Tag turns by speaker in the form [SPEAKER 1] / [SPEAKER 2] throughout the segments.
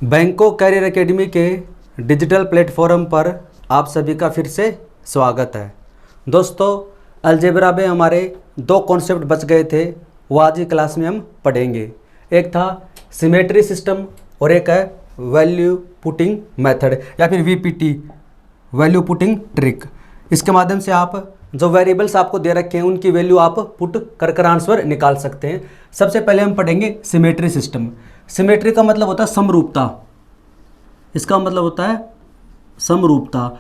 [SPEAKER 1] बैंकों career academy के digital platform पर आप सभी का फिर से स्वागत है। दोस्तों, अलजेब्रा में हमारे दो कॉन्सेप्ट बच गए थे, वो आज की क्लास में हम पढ़ेंगे। एक था सिमेट्री सिस्टम और एक है वैल्यू पुटिंग मेथड या फिर वीपीटी, वैल्यू पुटिंग ट्रिक। इसके माध्यम से आप जो वेरिएबल्स आपको दे रखे हैं उनकी वैल्यू आप पुट कर आंसर निकाल सकते हैं। सबसे पहले हम पढ़ेंगे सिमेट्री सिस्टम। सिमेट्री का मतलब होता है समरूपता। इसका मतलब होता है समरूपता,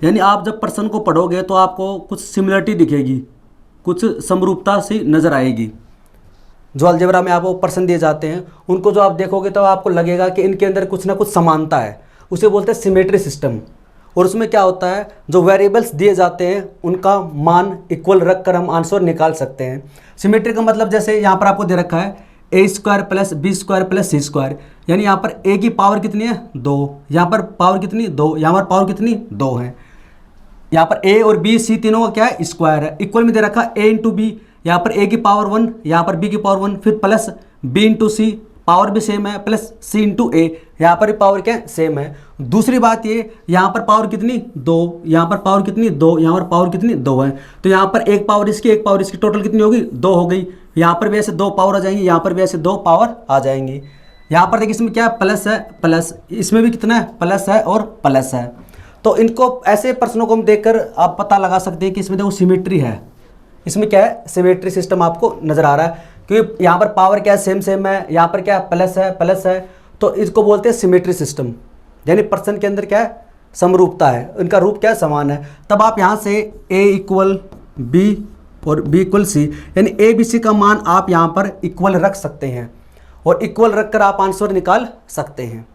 [SPEAKER 1] यानी आप जब पर्सन को पढ़ोगे तो आपको कुछ सिमिलरिटी दिखेगी, कुछ समरूपता सी नज़र आएगी। जो अलजेब्रा में आपको पर्सन दिए जाते हैं उनको जो आप देखोगे तो आपको लगेगा कि इनके अंदर कुछ ना कुछ समानता है, उसे बोलते हैं सिमेट्री सिस्टम। और उसमें क्या होता है, जो वेरिएबल्स दिए जाते हैं उनका मान इक्वल रख कर हम आंसर निकाल सकते हैं। सिमेट्री का मतलब जैसे यहाँ पर आपको दे रखा है A square plus B square plus C square, यानी यहाँ पर ए की पावर कितनी है 2, यहाँ पर पावर कितनी 2, यहाँ पर पावर कितनी 2 है। यहाँ पर ए और बी सी तीनों का क्या है स्क्वायर है। इक्वल में दे रखा है ए इंटू बी, यहाँ पर ए की पावर 1, यहाँ पर बी की पावर 1, फिर प्लस बी इंटू सी, पावर भी सेम है, प्लस सी इंटू ए, यहाँ पर भी पावर क्या है सेम है। दूसरी बात ये, यहाँ पर पावर कितनी 2, यहाँ पर पावर कितनी 2, यहाँ पर पावर कितनी 2 है। तो यहाँ पर एक पावर इसकी टोटल कितनी होगी 2 हो गई। यहाँ पर भी ऐसे 2 पावर आ जाएंगी, यहाँ पर भी ऐसे 2 पावर आ जाएंगी। यहाँ पर देखिए इसमें क्या है प्लस है, प्लस इसमें भी कितना है प्लस है और प्लस है। तो इनको ऐसे प्रश्नों को हम देखकर आप पता लगा सकते हैं कि इसमें देखो सिमेट्री है। इसमें क्या है सिमेट्री सिस्टम आपको नजर आ रहा है, क्योंकि यहाँ पर पावर क्या है सेम है, यहाँ पर क्या प्लस है। तो इसको बोलते हैं सिमेट्री सिस्टम, यानी पर्सन के अंदर क्या है समरूपता है, इनका रूप क्या है समान है। तब आप यहाँ से ए इक्वल बी और बी इक्वल सी, यानी ए बी सी का मान आप यहाँ पर इक्वल रख सकते हैं और इक्वल रखकर आप आंसर निकाल सकते हैं।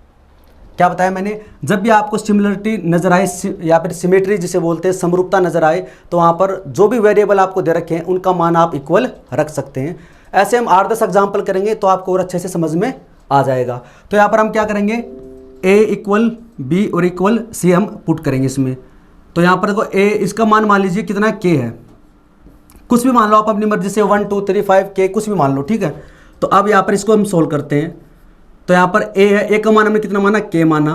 [SPEAKER 1] क्या बताया मैंने, जब भी आपको सिमिलरिटी नजर आए या फिर सिमेट्री जिसे बोलते हैं समरूपता नजर आए, तो वहाँ पर जो भी वेरिएबल आपको दे रखे हैं उनका मान आप इक्वल रख सकते हैं। ऐसे हम 8-10 एग्जाम्पल करेंगे तो आपको और अच्छे से समझ में आ जाएगा। तो यहाँ पर हम क्या करेंगे, ए इक्वल बी और इक्वल सी हम पुट करेंगे इसमें। तो यहाँ पर देखो ए, इसका मान मान लीजिए कितना के है, कुछ भी मान लो आप अपनी मर्जी से 1 2 3 5 के कुछ भी मान लो, ठीक है। तो अब यहाँ पर इसको हम सोल्व करते हैं। तो यहाँ पर ए है, ए का मान हमने कितना माना के माना,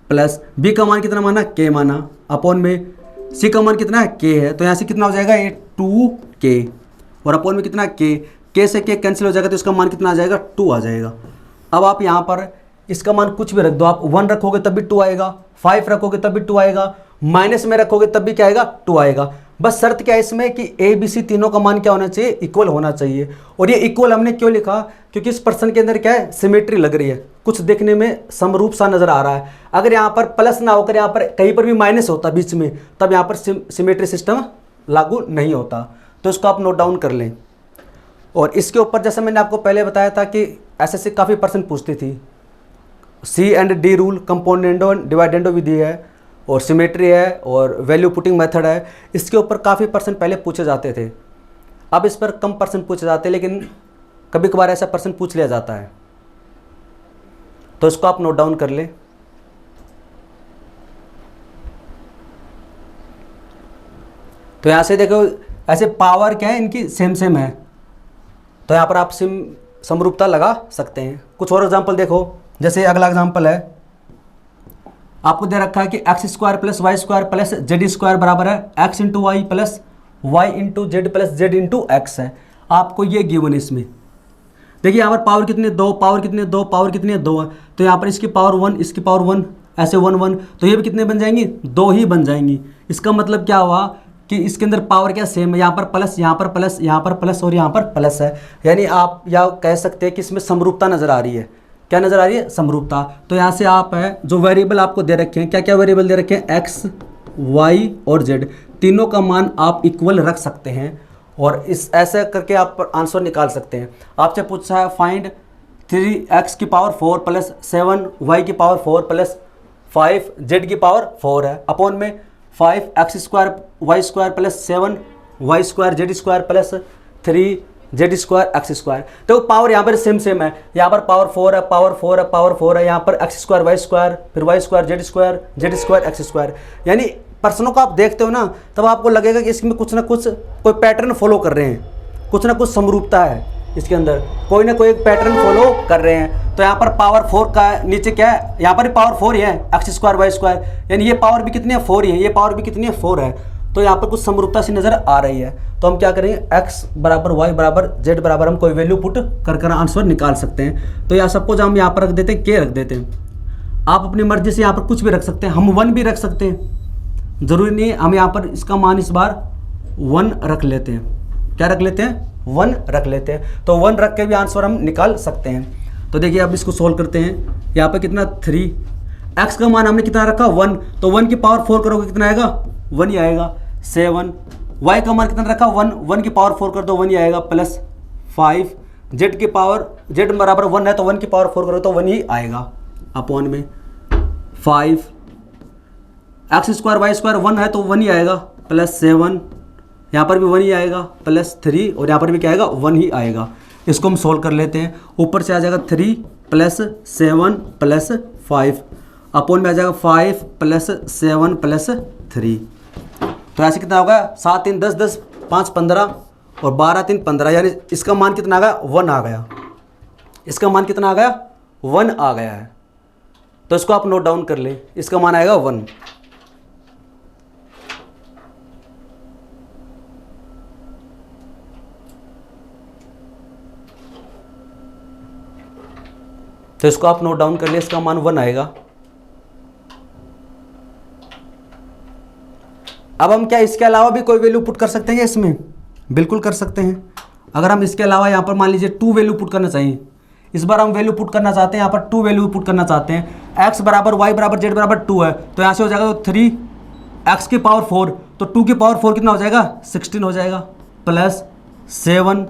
[SPEAKER 1] प्लस बी का मान कितना माना के माना, अपॉन में सी का मान कितना है के है। तो यहाँ से कितना हो जाएगा ये 2 के, और अपॉन में कितना के से के कैंसिल हो जाएगा, तो इसका मान कितना आ जाएगा 2 आ जाएगा। अब आप यहाँ पर इसका मान कुछ भी रख दो, आप 1 रखोगे तब भी 2 आएगा, 5 रखोगे तब भी 2 आएगा, माइनस में रखोगे तब भी क्या आएगा 2 आएगा। बस शर्त क्या है इसमें कि ए बी सी तीनों का मान क्या होना चाहिए इक्वल होना चाहिए। और ये इक्वल हमने क्यों लिखा, क्योंकि इस पर्सन के अंदर क्या है सिमेट्री लग रही है, कुछ देखने में समरूप सा नजर आ रहा है। अगर यहाँ पर प्लस ना होकर यहाँ पर कहीं पर भी माइनस होता बीच में, तब यहाँ पर सिमेट्री सिस्टम लागू नहीं होता। तो इसको आप नोट डाउन कर लें। और इसके ऊपर जैसे मैंने आपको पहले बताया था कि ऐसे काफ़ी पर्सन पूछती थी, सी एंड डी रूल, कंपोनेंडो डिवाइडेंडो विधि है, और सिमेट्री है, और वैल्यू पुटिंग मेथड है। इसके ऊपर काफ़ी पर्सन पहले पूछे जाते थे, अब इस पर कम पर्सन पूछे जाते हैं, लेकिन कभी कभार ऐसा पर्सन पूछ लिया जाता है। तो इसको आप नोट डाउन कर लें। तो यहाँ से देखो ऐसे पावर क्या है इनकी सेम है, तो यहाँ पर आप समरूपता लगा सकते हैं। कुछ और एग्जाम्पल देखो, जैसे अगला एग्जाम्पल है, आपको दे रखा है कि X square plus Y square plus Z square बराबर है X into Y plus Y into Z plus Z into X है। आपको ये गिवन है। इसमें देखिए यहाँ पर पावर कितने 2, पावर कितने 2, पावर कितने 2 है। तो यहाँ पर इसकी पावर 1, इसकी पावर 1, ऐसे 1 1, तो ये भी कितने बन जाएंगी 2 ही बन जाएंगी। इसका मतलब क्या हुआ कि इसके अंदर पावर क्या सेम है, यहाँ पर प्लस, यहाँ पर प्लस, यहाँ पर प्लस और यहाँ पर प्लस है। यानी आप या कह सकते हैं कि इसमें समरूपता नजर आ रही है। क्या नजर आ रही है समरूपता। तो यहाँ से आप है जो वेरिएबल आपको दे रखे हैं, क्या क्या वेरिएबल दे रखे हैं, एक्स वाई और जेड, तीनों का मान आप इक्वल रख सकते हैं और इस ऐसे करके आप आंसर निकाल सकते हैं। आपसे पूछा है फाइंड 3x की पावर 4 प्लस 7 y की पावर 4 प्लस 5 z की पावर 4 है, अपॉन में 5x square Y square plus 7 y square Z square plus 3 Z square X square. तो पावर यहाँ पर सेम है, यहाँ पर पावर 4 है, पावर 4 है, पावर 4 है, यहाँ पर एक्स स्क्वायर वाई स्क्वायर, फिर Y square Z square X square. यानी प्रश्नों को आप देखते हो ना, तब आपको लगेगा कि इसमें कुछ ना कुछ कोई पैटर्न फॉलो कर रहे हैं, कुछ ना कुछ समरूपता है इसके अंदर, कोई ना कोई एक पैटर्न फॉलो कर रहे हैं। तो यहाँ पर पावर 4 का नीचे क्या है, यहाँ पर भी पावर 4 ही है, एक्स स्क्वायर वाई स्क्वायर, यानी ये पावर भी कितनी है 4 ही है, ये पावर भी कितनी है 4 है। तो यहाँ पर कुछ समरूपता सी नजर आ रही है। तो हम क्या करेंगे, x बराबर y बराबर z बराबर हम कोई वैल्यू पुट कर आंसर निकाल सकते हैं। तो यहाँ सपोज हम यहाँ पर रख देते हैं k रख देते हैं। आप अपनी मर्जी से यहाँ पर कुछ भी रख सकते हैं, हम 1 भी रख सकते हैं, जरूरी नहीं है। हम यहाँ पर इसका मान इस बार 1 रख लेते हैं। क्या रख लेते हैं, 1 रख लेते हैं। तो 1 रख के भी आंसर हम निकाल सकते हैं। तो देखिए अब इसको सोल्व करते हैं। यहाँ पर कितना 3, x का मान हमने कितना रखा 1, तो 1 की पावर 4 करोगे कितना आएगा, 1 ही आएगा। 7, y का मान कितना रखा 1, 1 की पावर 4 कर दो 1 ही आएगा, प्लस 5, z की पावर z बराबर 1 है तो 1 की पावर 4 करो तो 1 ही आएगा, अपॉन में 5, एक्स स्क्वायर वाई स्क्वायर 1 है तो 1 ही आएगा, प्लस 7, यहाँ पर भी 1 ही आएगा, प्लस 3, और यहाँ पर भी क्या आएगा 1 ही आएगा। इसको हम सोल्व कर लेते हैं। ऊपर से आ जाएगा 3 प्लस 7 प्लस 5, अपॉन में आ जाएगा 5 प्लस 7 प्लस 3। तो ऐसे कितना होगा, 7 3 10 10 5 15 और 12 3 15, यानी इसका मान कितना आ गया 1 आ गया। इसका मान कितना आ गया 1 आ गया है। तो इसको आप नोट डाउन कर ले, इसका मान आएगा 1। तो इसको आप नोट डाउन कर ले, इसका मान 1 आएगा। अब हम क्या इसके अलावा भी कोई वैल्यू पुट कर सकते हैं इसमें, बिल्कुल कर सकते हैं। अगर हम इसके अलावा यहाँ पर मान लीजिए 2 वैल्यू पुट करना चाहिए, इस बार हम वैल्यू पुट करना चाहते हैं, यहाँ पर 2 वैल्यू पुट करना चाहते हैं। x बराबर y बराबर z बराबर 2 है, तो यहाँ से हो जाएगा तो 3 x की पावर 4, तो 2 की पावर 4 कितना हो जाएगा 16 हो जाएगा, प्लस 7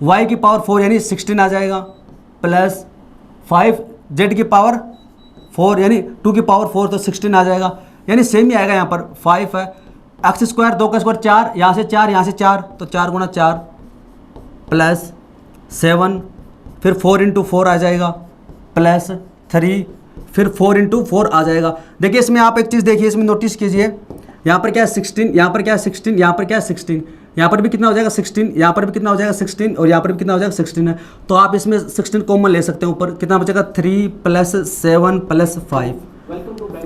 [SPEAKER 1] y की पावर 4 यानी 16 आ जाएगा, प्लस 5 z की पावर 4 यानी 2 की पावर 4 तो 16 आ जाएगा, यानी सेम ही आएगा। यहाँ पर 5 है, एक्स स्क्वायर 2 का स्क्वायर 4, यहाँ से 4 यहाँ से 4, तो 4 गुना 4 प्लस 7, फिर 4 इंटू 4 आ जाएगा, प्लस 3, फिर 4 इंटू 4 आ जाएगा। देखिए इसमें आप एक चीज़ देखिए, इसमें नोटिस कीजिए, यहाँ पर क्या है 16, यहाँ पर क्या है 16, यहाँ पर क्या है 16, यहाँ पर भी कितना हो जाएगा 16, यहाँ पर भी कितना हो जाएगा 16, और यहाँ पर भी कितना हो जाएगा 16 है। तो आप इसमें 16 कॉमन ले सकते हैं, ऊपर कितना बचेगा 3 प्लस 7 प्लस 5,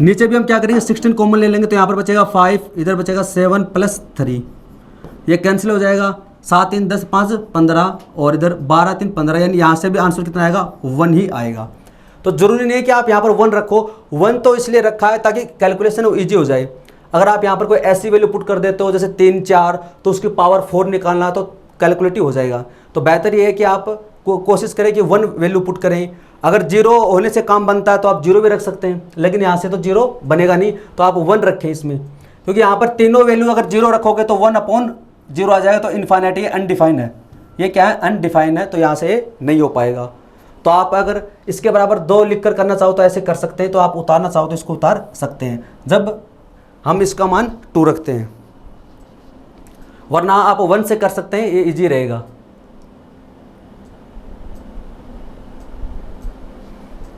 [SPEAKER 1] नीचे भी हम क्या करेंगे 16 कॉमन ले लेंगे, तो यहाँ पर बचेगा 5, इधर बचेगा 7 प्लस 3, ये कैंसिल हो जाएगा, 7 3 10 5 15, और इधर 12 3 15, यानी यहाँ से भी आंसर कितना आएगा 1 ही आएगा। तो जरूरी नहीं है कि आप यहाँ पर 1 रखो, 1 तो इसलिए रखा है ताकि कैलकुलेशन ईजी हो जाए। अगर आप यहाँ पर कोई ऐसी वैल्यू पुट कर देते हो जैसे 3 4, तो उसकी पावर 4 निकालना तो कैलकुलेटिव हो जाएगा। तो बेहतर ये है कि आप कोशिश करें कि 1 वैल्यू पुट करें। अगर 0 होने से काम बनता है तो आप 0 भी रख सकते हैं, लेकिन यहाँ से तो 0 बनेगा नहीं, तो आप 1 रखें इसमें, क्योंकि यहाँ पर तीनों वैल्यू अगर 0 रखोगे तो 1/0 आ जाएगा, तो इनफाइनाइट, ये अनडिफाइंड है, ये क्या है अनडिफाइंड है, तो यहाँ से नहीं हो पाएगा। तो आप अगर इसके बराबर 2 लिख कर करना चाहो तो ऐसे कर सकते हैं, तो आप उतारना चाहो तो इसको उतार सकते हैं जब हम इसका मान 2 रखते हैं, वरना आप 1 से कर सकते हैं, ये इजी रहेगा।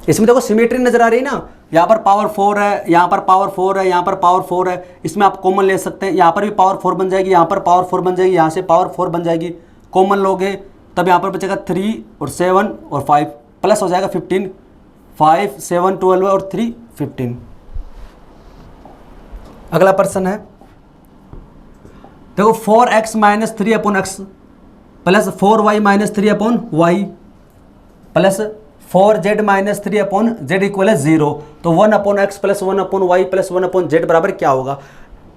[SPEAKER 1] इसमें देखो सिमेट्री नजर आ रही है ना, यहाँ पर पावर 4 है, यहाँ पर पावर 4 है, यहाँ पर पावर 4 है, इसमें आप कॉमन ले सकते हैं, यहाँ पर भी पावर 4 बन जाएगी, यहाँ पर पावर 4 बन जाएगी, यहाँ से पावर 4 बन जाएगी, कॉमन लोगे तब यहाँ पर बचेगा 3 और 7 और 5, प्लस हो जाएगा 15, 5 7 12 और 3 15। अगला प्रश्न है, देखो 4x minus 3/x plus 4y minus 3/y plus 4z minus 3/z equal है 0, तो 1/x plus 1/y plus 1/z बराबर क्या होगा।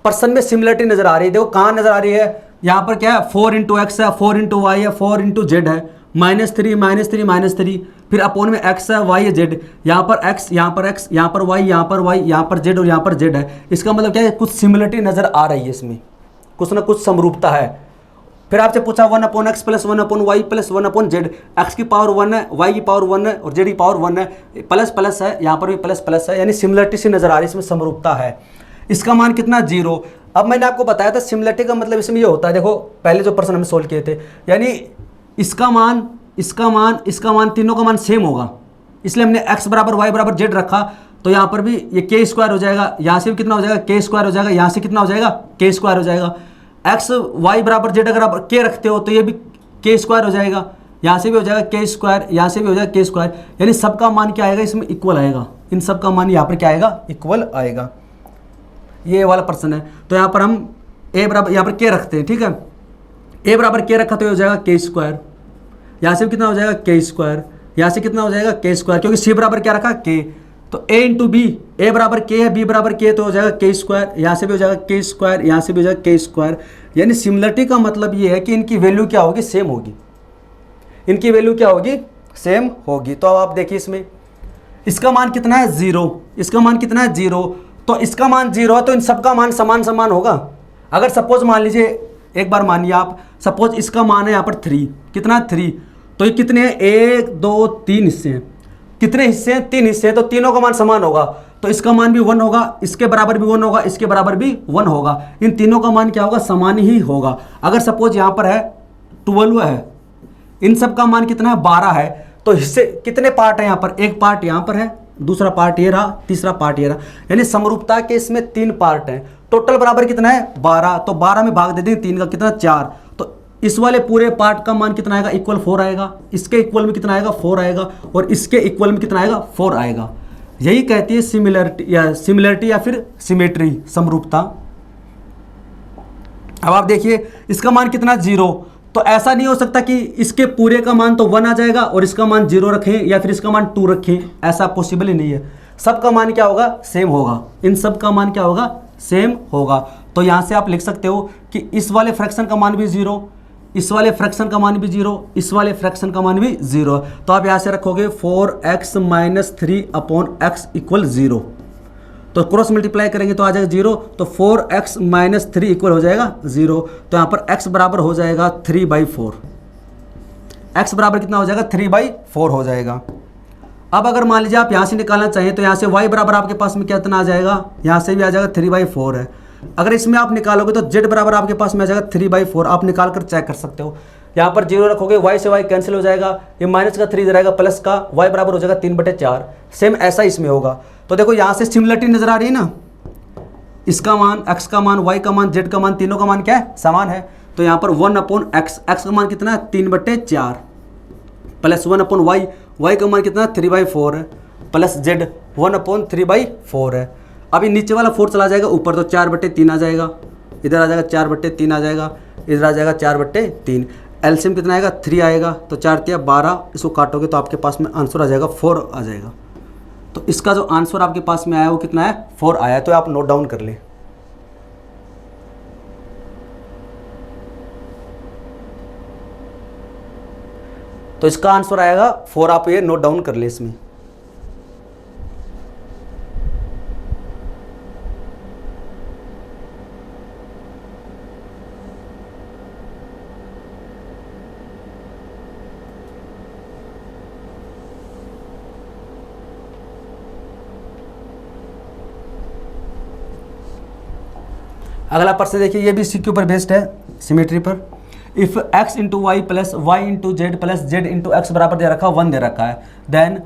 [SPEAKER 1] प्रश्न में सिमिलरिटी नजर आ रही है, देखो कहाँ नजर आ रही है, यहाँ पर क्या है 4 इंटू एक्स है, 4 इंटू वाई है, 4 इंटू जेड है, -3 फिर अपोन में x है, y है, z, यहाँ पर x, यहाँ पर x, यहाँ पर y, यहाँ पर y, यहाँ पर z और यहाँ पर z है। इसका मतलब क्या है, कुछ सिमिलरिटी नजर आ रही है, इसमें कुछ ना कुछ समरूपता है। फिर आपसे पूछा 1/x plus 1/y plus 1/z, x की पावर 1 है, y की पावर 1 है और z की पावर 1 है, प्लस प्लस है, यहाँ पर भी प्लस प्लस है, यानी सिमिलरिटी से नजर आ रही है, इसमें समरूपता है। इसका मान कितना 0। अब मैंने आपको बताया था सिमिलरिटी का मतलब इसमें ये होता है, देखो पहले जो प्रश्न हमने सोल्व किए थे, यानी इसका मान, इसका मान, इसका मान, तीनों का मान सेम होगा, इसलिए हमने x बराबर y बराबर z रखा। तो यहाँ पर भी ये k स्क्वायर हो जाएगा, यहाँ से भी कितना हो जाएगा k स्क्वायर हो जाएगा, यहाँ से कितना हो जाएगा k स्क्वायर हो जाएगा। x y बराबर z अगर आप k रखते हो तो ये भी k स्क्वायर हो जाएगा, यहाँ से भी हो जाएगा के स्क्वायर, यहाँ से भी हो जाएगा के स्क्वायर, यानी सबका मान क्या आएगा इसमें, इक्वल आएगा। इन सब का मान यहाँ पर क्या आएगा, इक्वल आएगा। ये वाला प्रश्न है। तो यहाँ पर हम ए बराबर यहाँ पर के रखते हैं, ठीक है। ए बराबर के रखा तो हो जाएगा के स्क्वायर, यहाँ से कितना हो जाएगा के स्क्वायर, यहाँ से कितना हो जाएगा के स्क्वायर, क्योंकि सी बराबर क्या रखा के। तो ए इंटू बी, ए बराबर के है, बी बराबर के, तो हो जाएगा के स्क्वायर, यहाँ से भी हो जाएगा के स्क्वायर, यहाँ से भी हो जाएगा के स्क्वायर। यानी सिमिलरिटी का मतलब ये है कि इनकी वैल्यू क्या होगी, सेम होगी। इनकी वैल्यू क्या होगी, सेम होगी। तो अब आप देखिए इसमें इसका मान कितना है 0, इसका मान कितना है 0, तो इसका मान 0 है तो इन सबका मान समान समान होगा। अगर सपोज मान लीजिए, एक बार मानिए आप, सपोज इसका मान है यहाँ पर 3, कितना 3, तो ये कितने हैं, 1 2 3 हिस्से हैं। कितने हिस्से हैं, 3 हिस्से हैं, तो तीनों का मान समान होगा, तो इसका मान भी 1 होगा, इसके बराबर भी 1 होगा, इसके बराबर भी 1 होगा। इन तीनों का मान क्या होगा, समान ही होगा। अगर सपोज यहाँ पर है 12 है, इन सब का मान कितना है 12 है, तो हिस्से कितने पार्ट है यहाँ पर, एक पार्ट यहाँ पर है, दूसरा पार्ट ये रहा, तीसरा पार्ट ये रहा, यानी समरूपता के इसमें 3 पार्ट हैं। टोटल बराबर कितना है 12, तो 12 में भाग दे देंगे 3 का, कितना 4, तो इस वाले पूरे पार्ट का मान कितना आएगा, इक्वल 4 आएगा, इसके इक्वल में कितना आएगा 4 आएगा, और इसके इक्वल में कितना आएगा 4 आएगा। यही कहती है सिमिलरिटी या फिर सिमेट्री, समरूपता। अब आप देखिए इसका मान कितना 0, तो ऐसा नहीं हो सकता कि इसके पूरे का मान तो 1 आ जाएगा और इसका मान 0 रखें या फिर इसका मान 2 रखें, ऐसा पॉसिबल ही नहीं है। सबका मान क्या होगा, सेम होगा। इन सब का मान क्या होगा, सेम होगा। तो यहाँ से आप लिख सकते हो कि इस वाले फ्रैक्शन का मान भी 0, इस वाले फ्रैक्शन का मान भी 0, इस वाले फ्रैक्शन का मान भी 0। तो आप यहाँ से रखोगे 4x - 3/x = 0, तो क्रॉस मल्टीप्लाई करेंगे तो आ जाएगा 0, तो 4x - 3 इक्वल हो जाएगा 0। तो यहाँ पर x बराबर हो जाएगा 3/4, x बराबर कितना हो जाएगा 3/4 हो जाएगा। अब अगर मान लीजिए आप यहाँ से निकालना चाहिए तो यहाँ से y बराबर आपके पास में कितना आ जाएगा, यहाँ से भी आ जाएगा 3/4 है। अगर इसमें आप निकालोगे तो z बराबर आपके पास में आ जाएगा 3/4, आप निकाल कर चेक कर सकते हो। यहाँ पर 0 रखोगे, y से y कैंसिल हो जाएगा, ये माइनस का 3 इधर आएगा, प्लस का y बराबर हो जाएगा 3/4। सेम ऐसा इसमें होगा। तो देखो यहाँ से सिमिलरिटी नजर आ रही है ना, इसका मान, x का मान, y का मान, z का मान, तीनों का मान क्या है, समान है। तो यहाँ पर 1/x, x का मान कितना है 3/4, प्लस 1/y, y का मान कितना 3/4 है, प्लस z 1/3/4 है। अभी नीचे वाला 4 चला जाएगा ऊपर, तो 4/3 आ जाएगा, इधर आ जाएगा 4/3 आ जाएगा, इधर आ जाएगा 4/3। एलसीएम कितना आएगा 3 आएगा, तो 4 × 12, इसको काटोगे तो आपके पास में आंसर आ जाएगा 4 आ जाएगा। तो इसका जो आंसर आपके पास में आया वो कितना है 4 आया। तो आप नोट डाउन कर लें। तो इसका आंसर आएगा 4, आप ये नोट डाउन कर ले इसमें। अगला प्रश्न देखिए, ये भी इसी के ऊपर बेस्ड है, सिमेट्री पर। If x × y + y × z + z × x बराबर दे रखा 1 दे रखा है, देन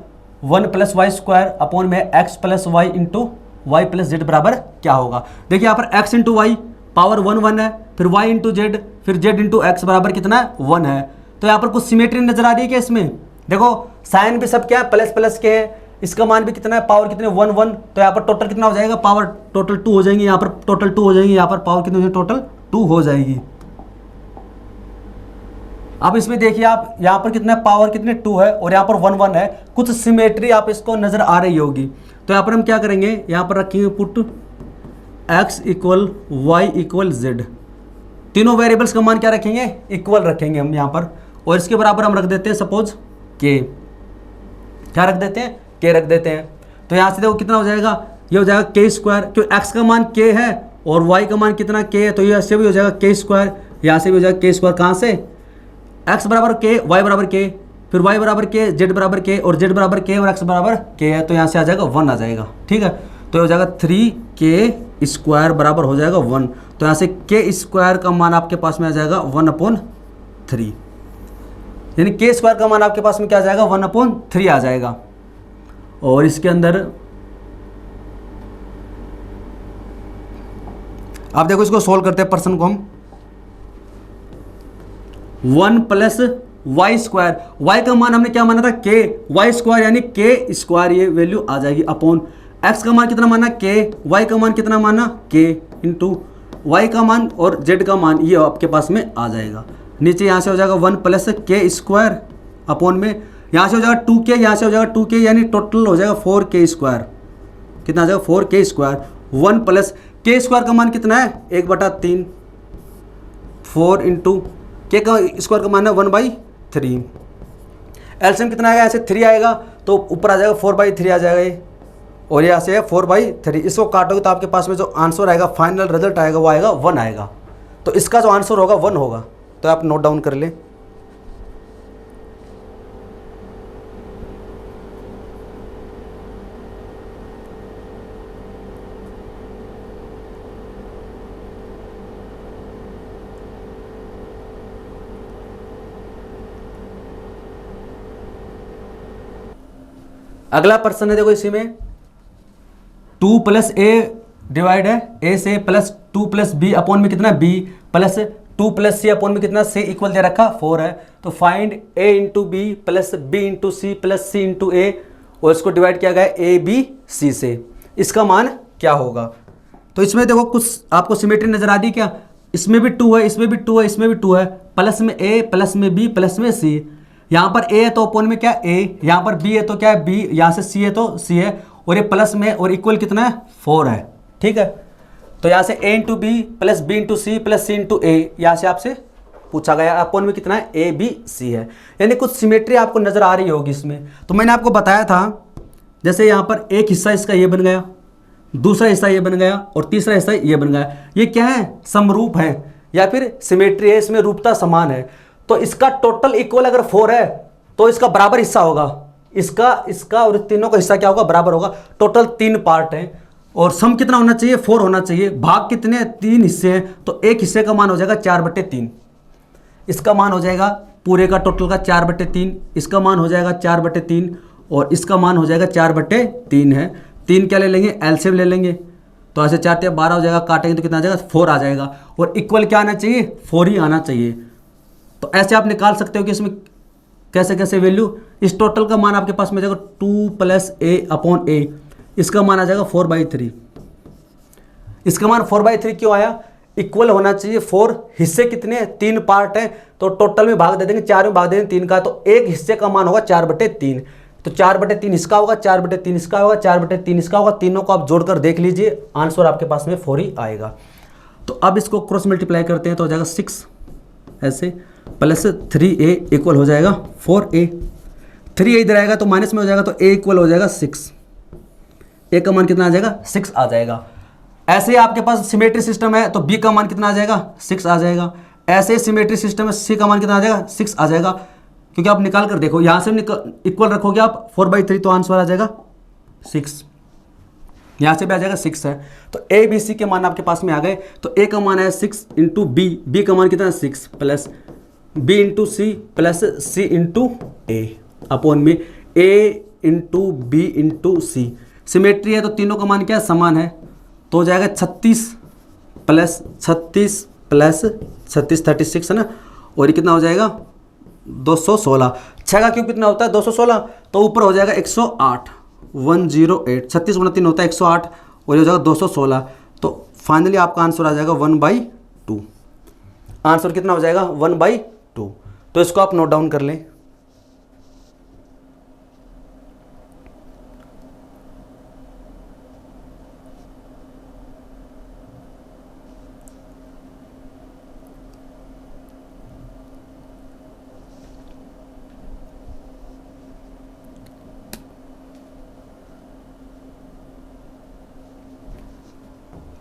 [SPEAKER 1] 1 + y² अपॉन में x + y × y + z बराबर क्या होगा। देखिए यहाँ पर x × y पावर 1 है, फिर y × z, फिर z × x बराबर कितना है 1 है। तो यहाँ पर कुछ सिमेट्री नजर आ रही है क्या इसमें, देखो साइन भी सब क्या है प्लस प्लस के है, इसका मान भी कितना है पावर कितने 1 तो यहाँ पर टोटल कितना हो जाएगा, पावर टोटल 2 हो जाएंगी, यहाँ पर टोटल 2 हो जाएंगी, यहाँ पर पावर कितनी हो जाएगी, टोटल 2 हो जाएगी। अब इसमें देखिए आप यहाँ पर कितना पावर कितने 2 है और यहाँ पर 1 है, कुछ सिमेट्री आप इसको नजर आ रही होगी। तो यहाँ पर हम क्या करेंगे, यहाँ पर रखेंगे पुट x = y = z, तीनों वेरिएबल्स का मान क्या रखेंगे, इक्वल रखेंगे हम यहाँ पर, और इसके बराबर हम रख देते हैं सपोज k, क्या रख देते हैं k रख देते हैं। तो यहाँ से देखो कितना हो जाएगा, ये हो जाएगा k², क्यों x का मान k है और y का मान कितना k है, तो ये से भी हो जाएगा k², यहाँ से भी हो जाएगा k², कहाँ से x बराबर k, y बराबर k, फिर y बराबर k, z बराबर k, और z बराबर k और x बराबर k है, तो यहाँ से आ जाएगा 1 आ जाएगा, ठीक है। तो हो जाएगा 3k² बराबर हो जाएगा 1, तो यहाँ से k² का मान आपके पास में आ जाएगा 1/3, यानी k² का मान आपके पास में क्या आ जाएगा 1/3 आ जाएगा। और इसके अंदर आप देखो, इसको सोल्व करते हैं प्रश्न को हम। 1 + वाई स्क्वायर, वाई का मान हमने क्या माना था के, वाई स्क्वायर यानी के स्क्वायर, ये वैल्यू आ जाएगी अपॉन एक्स का मान कितना माना के, वाई का मान कितना माना के इंटू वाई का मान और जेड का मान, ये आपके पास में आ जाएगा। नीचे यहाँ से हो जाएगा 1 प्लस के स्क्वायर अपॉन में यहाँ से हो जाएगा 2k, यहाँ से हो जाएगा 2k, यानी टोटल हो जाएगा 4k स्क्वायर। कितना आ जाएगा 4k स्क्वायर। 1 प्लस के स्क्वायर का मान कितना है 1/3, 4 इंटू के का स्क्वायर का मान है 1/3। एलसीएम कितना आएगा, ऐसे 3 आएगा तो ऊपर आ जाएगा 4/3 आ जाएगा ये, और यहाँ से है 4/3। इसको काटोगे तो आपके पास में जो आंसर आएगा, फाइनल रिजल्ट आएगा वो आएगा 1 आएगा। तो इसका जो आंसर होगा 1 होगा, तो आप नोट डाउन कर लें। अगला प्रश्न है, देखो इसी में 2 प्लस ए डिवाइड है ए से प्लस 2 प्लस बी अपॉन में कितना B plus 2 plus C upon में कितना सी इक्वल दे रखा 4 है। तो find A into B plus B into C plus C into A, और इसको डिवाइड किया गया ए बी सी से, इसका मान क्या होगा। तो इसमें देखो कुछ आपको सिमेट्री नजर आ रही क्या, इसमें भी 2 है, इसमें भी 2 है, इसमें भी 2 है, प्लस में ए प्लस में बी प्लस में सी। यहाँ पर ए है तो अपॉन में क्या ए, यहाँ पर बी है तो क्या है बी, यहाँ से सी है तो सी है, और ये प्लस में और इक्वल कितना है 4 है। ठीक है, तो यहाँ से A into B plus B into C plus C into A, यहाँ से आपसे पूछा गया अपॉन में कितना है ए बी सी है, यानी कुछ सिमेट्री आपको नजर आ रही होगी इसमें। तो मैंने आपको बताया था जैसे यहाँ पर एक हिस्सा इसका ये बन गया, दूसरा हिस्सा ये बन गया और तीसरा हिस्सा ये बन गया, ये क्या है समरूप है या फिर सिमेट्री है, इसमें रूपता समान है। तो इसका टोटल इक्वल अगर 4 है तो इसका बराबर हिस्सा होगा, इसका और तीनों का हिस्सा क्या होगा बराबर होगा। टोटल 3 पार्ट हैं और सम कितना होना चाहिए 4 होना चाहिए। भाग कितने 3 हिस्से हैं, तो एक हिस्से का मान हो जाएगा 4/3, इसका मान हो जाएगा पूरे का टोटल का 4/3, इसका मान हो जाएगा 4/3 और इसका मान हो जाएगा 4/3 है। 3 क्या ले लेंगे एलसीएम ले लेंगे, तो ऐसे 4 × 12 हो जाएगा, काटेंगे तो कितना आ जाएगा 4 आ जाएगा, और इक्वल क्या आना चाहिए 4 ही आना चाहिए। तो ऐसे आप निकाल सकते हो कि इसमें कैसे कैसे वैल्यू, इस टोटल का मान आपके पास में जाएगा 2 प्लस ए अपॉन ए, इसका मान आ जाएगा 4/3। इसका मान 4/3 क्यों आया, इक्वल होना चाहिए 4, हिस्से कितने 3 पार्ट हैं तो टोटल में भाग दे देंगे 4 में भाग दे देंगे 3 का, तो एक हिस्से का मान होगा 4/3। तो 4/3 इसका होगा, 4/3 इसका होगा, 4/3 इसका होगा, तीनों को आप जोड़कर देख लीजिए, आंसर आपके पास में 4 ही आएगा। तो अब इसको क्रॉस मल्टीप्लाई करते हैं तो हो जाएगा 6 ऐसे प्लस 3a इक्वल हो जाएगा 4a। 3a इधर आएगा तो माइनस में हो जाएगा, तो a इक्वल हो जाएगा 6, a का मान कितना आ जाएगा 6 आ जाएगा। ऐसे आपके पास सिमेट्री सिस्टम है तो b का मान कितना आ जाएगा 6 आ जाएगा। ऐसे सिमेट्री सिस्टम में c का मान कितना आ जाएगा 6 आ जाएगा, क्योंकि आप निकाल कर देखो यहाँ से इक्वल रखोगे आप 4/3 तो आंसर आ जाएगा 6, यहाँ से भी आ जाएगा 6 है। तो ए बी सी के मान आपके पास में आ गए। तो ए का मान है 6 इंटू बी का मान कितना है 6 plus B into C plus C into A upon में A into B into C. Symmetry है तो तीनों का मान क्या है समान है, तो हो जाएगा 36 प्लस 36 है ना, और ये कितना हो जाएगा 216। 6 का क्यूब कितना होता है 216, तो ऊपर हो जाएगा 108 108, 36 × 3 होता है 108 और ये हो जाएगा 216। तो फाइनली आपका आंसर आ जाएगा 1/2। आंसर कितना हो जाएगा 1/2। तो इसको आप नोट डाउन कर लें।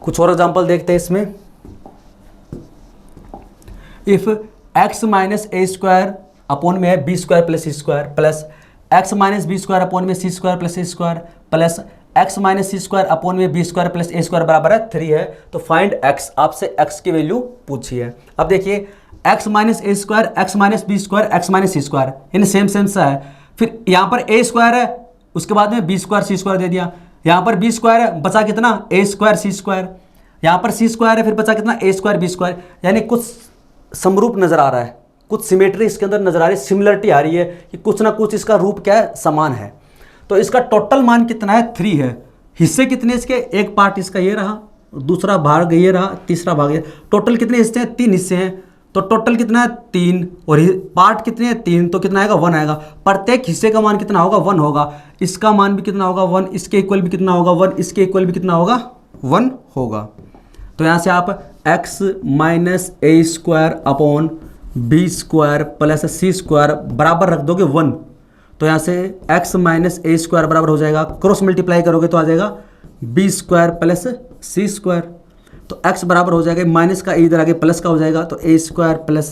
[SPEAKER 1] कुछ और एग्जांपल देखते हैं इसमें। If x minus A square upon में है B square plus C square plus X minus B square upon में C square plus C square plus X minus C square upon में B square plus A square बराबर है 3 है, तो find x, आपसे x की वैल्यू पूछी है। अब देखिए x minus A square X minus B square X minus C square यानी सेम सा है। फिर यहाँ पर ए स्क्वायर है, उसके बाद में बी स्क्वायर सी स्क्वायर दे दिया, यहाँ पर बी स्क्वायर है बचा कितना ए स्क्वायर सी स्क्वायर, यहाँ पर सी स्क्वायर है फिर बचा कितना ए स्क्वायर बी स्क्वायर, यानी कुछ समरूप नजर आ रहा है, कुछ सिमेट्री इसके अंदर नजर आ रही है, सिमिलरिटी आ रही है कि कुछ ना कुछ इसका रूप क्या है, समान है। तो इसका टोटल मान कितना है, 3 है। हिस्से कितने इसके, एक पार्ट इसका ये रहा, दूसरा भाग ये रहा, तीसरा भाग ये। टोटल कितने हिस्से हैं, 3 हिस्से हैं। तो टोटल कितना है 3, और पार्ट कितने हैं 3, तो कितना आएगा 1 आएगा। प्रत्येक हिस्से का मान कितना होगा, 1 होगा। इसका मान भी कितना होगा 1, इसके इक्वल भी कितना होगा 1, इसके इक्वल भी कितना होगा 1 होगा। तो यहाँ से आप x minus A square upon B square plus C square बराबर रख दोगे 1। तो यहाँ से x माइनस ए स्क्वायर बराबर हो जाएगा, क्रॉस मल्टीप्लाई करोगे तो आ जाएगा B square plus C square. तो x बराबर हो जाएगा, माइनस का इधर आगे प्लस का हो जाएगा, तो A square plus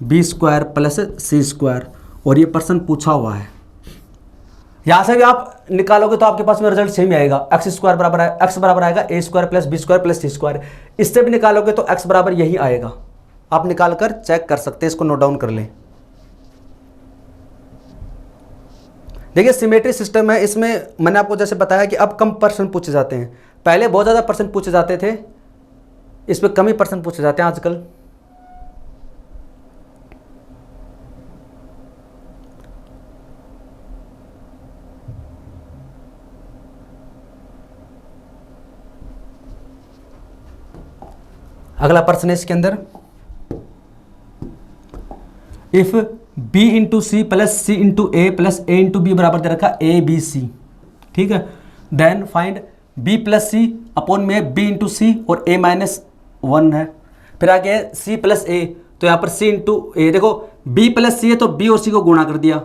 [SPEAKER 1] B square plus C square. और ये प्रश्न पूछा हुआ है, यहाँ से भी आप निकालोगे तो आपके पास में रिजल्ट सेम आएगा। एक्स स्क्वायर बराबर है, एक्स बराबर आएगा A square plus B square plus C square. इससे भी निकालोगे तो एक्स बराबर यही आएगा। आप निकाल कर चेक कर सकते हैं, इसको नोट डाउन कर लें। देखिए सिमेट्री सिस्टम है, इसमें मैंने आपको जैसे बताया कि अब कम प्रश्न पूछे जाते हैं। पहले बहुत ज़्यादा प्रश्न पूछे जाते थे, इसमें कम ही प्रश्न पूछे जाते हैं आजकल। अगला प्रश्न है इसके अंदर, if b into C plus C into A plus A into B बराबर दे रखा ए बी सी, ठीक है। Then find b plus C upon में b इंटू सी और a माइनस 1 है। फिर आगे है c प्लस ए, तो यहाँ पर c इंटू ए, देखो b प्लस सी है तो b और c को गुणा कर दिया,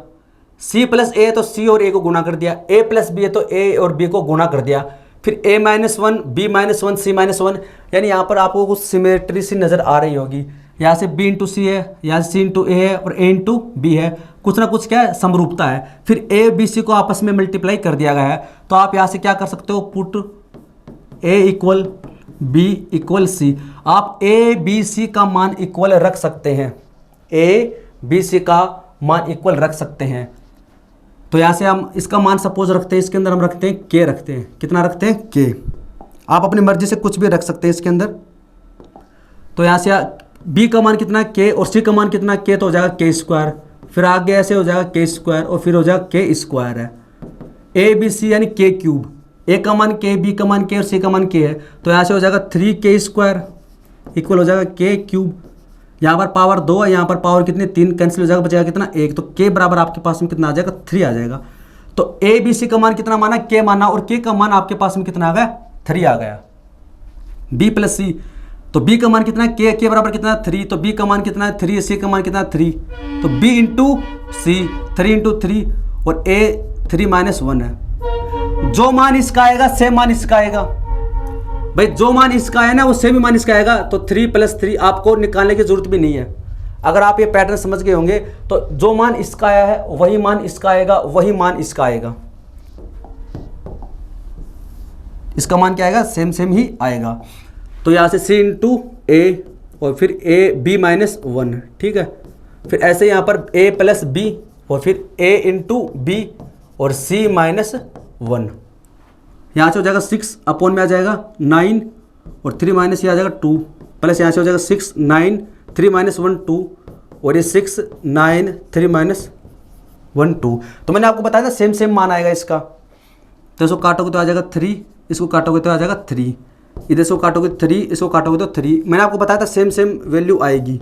[SPEAKER 1] c प्लस ए है तो c और a को गुणा कर दिया, a प्लस बी है तो a और b को गुणा कर दिया, फिर a minus 1 b minus 1 c minus 1। यानी यहाँ पर आपको कुछ सिमेट्री सी नज़र आ रही होगी। यहाँ से b इंटू सी है, यहाँ से c इंटू ए है और a इंटू बी है, कुछ ना कुछ क्या है, समरूपता है। फिर a b c को आपस में मल्टीप्लाई कर दिया गया है। तो आप यहाँ से क्या कर सकते हो, put a equal b equal c। आप a b c का मान इक्वल रख सकते हैं, a b c का मान इक्वल रख सकते हैं। तो यहाँ से हम इसका मान सपोज रखते हैं, इसके अंदर हम रखते हैं k रखते हैं, कितना रखते हैं k। आप अपनी मर्जी से कुछ भी रख सकते हैं इसके अंदर। तो यहाँ से b का मान कितना है k और c का मान कितना है k, तो हो जाएगा k स्क्वायर। फिर आगे ऐसे हो जाएगा k स्क्वायर और फिर हो जाएगा k स्क्वायर है, a b c यानी k क्यूब। a का मान k, b का मान k और c का मान k है। तो यहाँ से हो जाएगा 3k स्क्वायर इक्वल हो जाएगा k क्यूब। यहाँ पर पावर 2 है, यहाँ पर पावर कितनी 3, कैंसिल हो जाएगा, बचेगा कितना 1। तो k बराबर आपके पास में कितना आ जाएगा 3 आ जाएगा। तो a b c का मान कितना माना, k माना, और k का मान आपके पास में कितना आ गया 3 आ गया। b प्लस सी, तो b का मान कितना है k बराबर कितना है 3, तो b का मान कितना है 3, c का मान कितना है 3, तो b इंटू सी 3 इंटू 3 और a 3 माइनस 1 है। जो मान इसका आएगा सेम मान इसका आएगा भाई, जो मान इसका है ना वो सेम ही मान इसका आएगा। तो 3 प्लस 3 आपको निकालने की जरूरत भी नहीं है। अगर आप ये पैटर्न समझ गए होंगे तो जो मान इसका आया है वही मान इसका आएगा, वही मान इसका आएगा। इसका मान क्या आएगा, सेम सेम ही आएगा। तो यहाँ से c इंटू ए और फिर a b माइनस 1, ठीक है। फिर ऐसे यहाँ पर a प्लस बी और फिर a इंटू बी और c माइनस 1। यहाँ से हो जाएगा 6 अपॉन में आ जाएगा 9 और 3 माइनस ये आ जाएगा 2 प्लस यहाँ से हो जाएगा 6 9 3 माइनस 1 2 और ये 6 9 3 माइनस 1 2। तो मैंने आपको बताया था सेम सेम मान आएगा इसका। तो इसको काटोगे तो आ जाएगा 3, इसको काटोगे तो आ जाएगा 3, इधर से काटोगे 3, इसको काटोगे तो 3। मैंने आपको बताया था सेम सेम वैल्यू आएगी।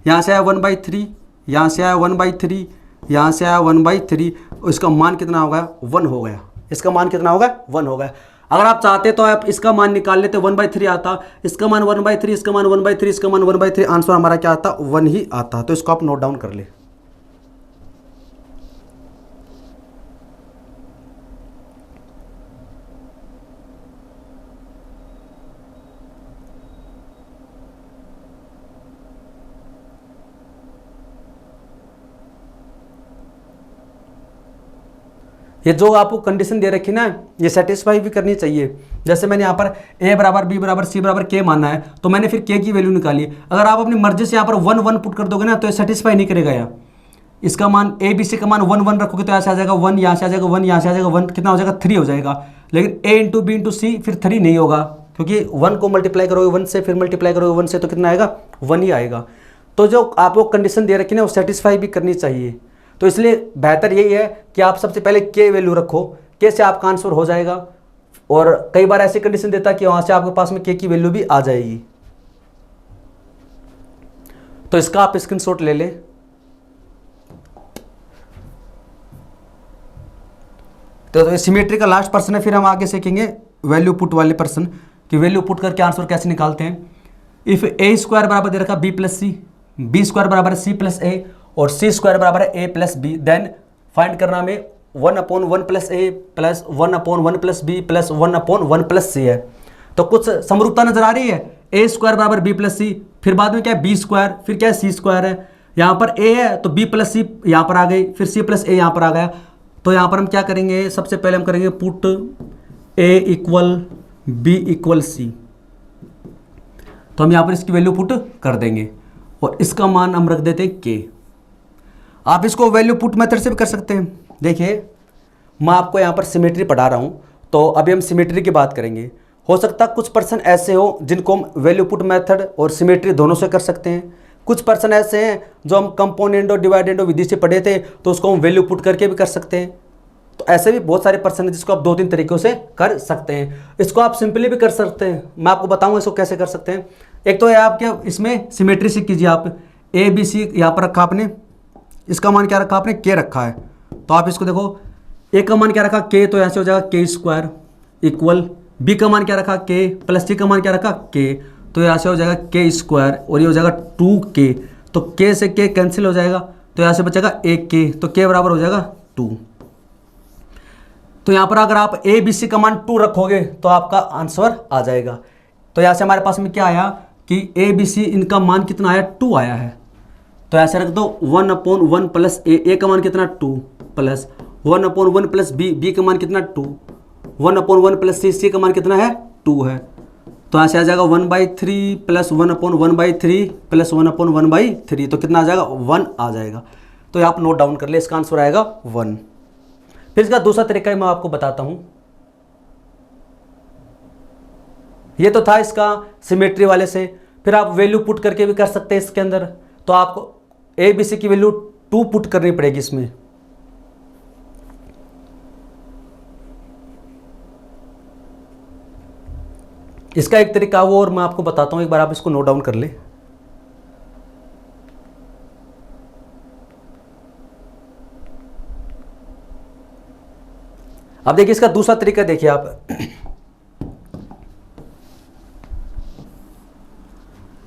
[SPEAKER 1] यहाँ से आया 1/3, यहाँ से आया 1/3, यहाँ से आया 1/3, और इसका मान कितना हो गया 1 हो गया। इसका मान कितना होगा 1 हो गया। अगर आप चाहते तो आप इसका मान निकाल लेते, 1/3 आता, इसका मान 1/3, इसका मान 1/3, इसका मान 1/3, आंसर हमारा क्या आता 1 ही आता। तो इसको आप नोट डाउन कर ले। ये जो आपको कंडीशन दे रखी ना, ये सेटिस्फाई भी करनी चाहिए। जैसे मैंने यहाँ पर a बराबर b बराबर c बराबर k माना है, तो मैंने फिर k की वैल्यू निकाली। अगर आप अपनी मर्जी से यहाँ पर 1 1 पुट कर दोगे ना तो ये सेटिस्फाई नहीं करेगा। यहाँ इसका मान a b c का मान 1 1 रखोगे तो यहाँ से आ जाएगा 1, यहाँ से आ जाएगा 1, यहाँ से आ जाएगा 1, कितना हो जाएगा 3 हो जाएगा। लेकिन a इंटू बी इंटू सी फिर 3 नहीं होगा, क्योंकि 1 को मल्टीप्लाई करोगे 1 से, फिर मल्टीप्लाई करोगे 1 से, तो कितना आएगा 1 ही आएगा। तो जो आपको कंडीशन दे रखी है ना वो सेटिस्फाई भी करनी चाहिए। तो इसलिए बेहतर यही है कि आप सबसे पहले के वैल्यू रखो, के से आपका आंसर हो जाएगा। और कई बार ऐसी कंडीशन देता है कि वहां से आपके पास में के की वैल्यू भी आ जाएगी। तो इसका आप स्क्रीनशॉट ले लें। तो सिमेट्री का लास्ट पर्सन है, फिर हम आगे सीखेंगे वैल्यू पुट वाले पर्सन कि वैल्यू पुट करके आंसर कैसे निकालते हैं। इफ ए स्क्वायर बराबर दे रखा B plus C, B square बराबर सी प्लस ए और सी स्क्वायर बराबर है A plus B, then find करना में 1/1 plus A plus 1/1 plus B plus 1/1 plus C है। तो कुछ समरूपता नजर आ रही है, ए स्क्वायर बराबर बी प्लस सी, फिर बाद में क्या है बी स्क्वायर, फिर क्या है सी स्क्वायर है, यहाँ पर ए है तो बी प्लस सी यहाँ पर आ गई, फिर सी प्लस ए यहाँ पर आ गया। तो यहाँ पर हम क्या करेंगे, सबसे पहले हम करेंगे पुट ए इक्वल बी इक्वल सी। तो हम यहाँ पर इसकी वैल्यू पुट कर देंगे और इसका मान हम रख देते हैं के। आप इसको वैल्यू पुट मेथड से भी कर सकते हैं। देखिए मैं आपको यहाँ पर सिमेट्री पढ़ा रहा हूँ, तो अभी हम सिमेट्री की बात करेंगे। हो सकता है कुछ पर्सन ऐसे हो जिनको हम वैल्यू पुट मेथड और सिमेट्री दोनों से कर सकते हैं। कुछ पर्सन ऐसे हैं जो हम कंपोनेंट और डिवाइडेंड विधि से पढ़े थे, तो उसको हम वैल्यू पुट करके भी कर सकते हैं। तो ऐसे भी बहुत सारे पर्सन हैं जिसको आप 2-3 तरीक़ों से कर सकते हैं। इसको आप सिंपली भी कर सकते हैं, मैं आपको बताऊंगा इसको कैसे कर सकते हैं। एक तो है आपके इसमें सिमेट्री से कीजिए, आप ए बी सी यहाँ पर रखा आपने, इसका मान क्या रखा आपने, के रखा है। तो आप इसको देखो, ए का मान क्या रखा के, तो यहाँ से हो जाएगा के स्क्वायर इक्वल बी का मान क्या रखा के प्लस सी का मान क्या रखा के, तो यहाँ से हो जाएगा के स्क्वायर और ये हो जाएगा 2k। तो के से के कैंसिल हो जाएगा, तो यहाँ से बचेगा 1k, तो के बराबर हो जाएगा 2। तो यहाँ पर अगर आप ए बी सी का मान 2 रखोगे तो आपका आंसर आ जाएगा। तो यहाँ से हमारे पास में क्या आया कि ए बी सी इनका मान कितना आया, 2 आया है। तो ऐसे रख दो 1/1 प्लस ए का मान कितना 2 प्लस 1/1 प्लस बी का मान कितना 2, 1/1 प्लस सी का मान कितना है 2 है। तो यहाँ से आ जाएगा 1/3 प्लस 1/1/3 प्लस 1/1/3, तो कितना आ जाएगा 1 आ जाएगा। तो आप नोट डाउन कर ले, इसका आंसर आएगा 1। फिर इसका दूसरा तरीका मैं आपको बताता हूं। ये तो था इसका सिमेट्री वाले से, फिर आप वैल्यू पुट करके भी कर सकते हैं इसके अंदर। तो आपको ए बी सी की वैल्यू 2 पुट करनी पड़ेगी इसमें। इसका एक तरीका वो और मैं आपको बताता हूं, एक बार आप इसको नोट डाउन कर ले। अब देखिए इसका दूसरा तरीका देखिए आप,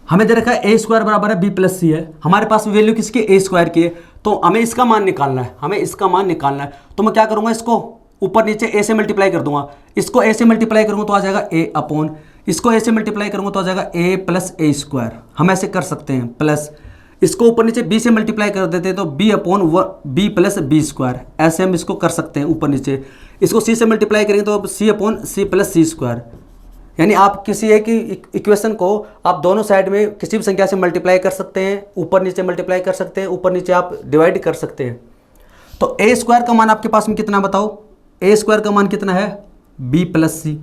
[SPEAKER 1] हमें दे रखा है ए स्क्वायर बराबर है बी प्लस सी है, हमारे पास वैल्यू किसकी ए स्क्वायर की है, तो हमें इसका मान निकालना है, हमें इसका मान निकालना है। तो मैं क्या करूंगा, इसको ऊपर नीचे ए से मल्टीप्लाई कर दूंगा, इसको ए से मल्टीप्लाई करूंगा तो आ जाएगा ए अपॉन, इसको ए से मल्टीप्लाई करूंगा तो आ जाएगा ए प्लस ए स्क्वायर। हम ऐसे कर सकते हैं, प्लस इसको ऊपर नीचे बी से मल्टीप्लाई कर देते हैं तो B upon B plus B square, ऐसे हम इसको कर सकते हैं ऊपर नीचे। इसको सी से मल्टीप्लाई करेंगे तो सी अपॉन सी प्लस सी स्क्वायर। यानी आप किसी एक इक्वेशन को आप दोनों साइड में किसी भी संख्या से मल्टीप्लाई कर सकते हैं, ऊपर नीचे मल्टीप्लाई कर सकते हैं, ऊपर नीचे आप डिवाइड कर सकते हैं। तो ए स्क्वायर का मान आपके पास में कितना बताओ, ए स्क्वायर का मान कितना है बी प्लस सी,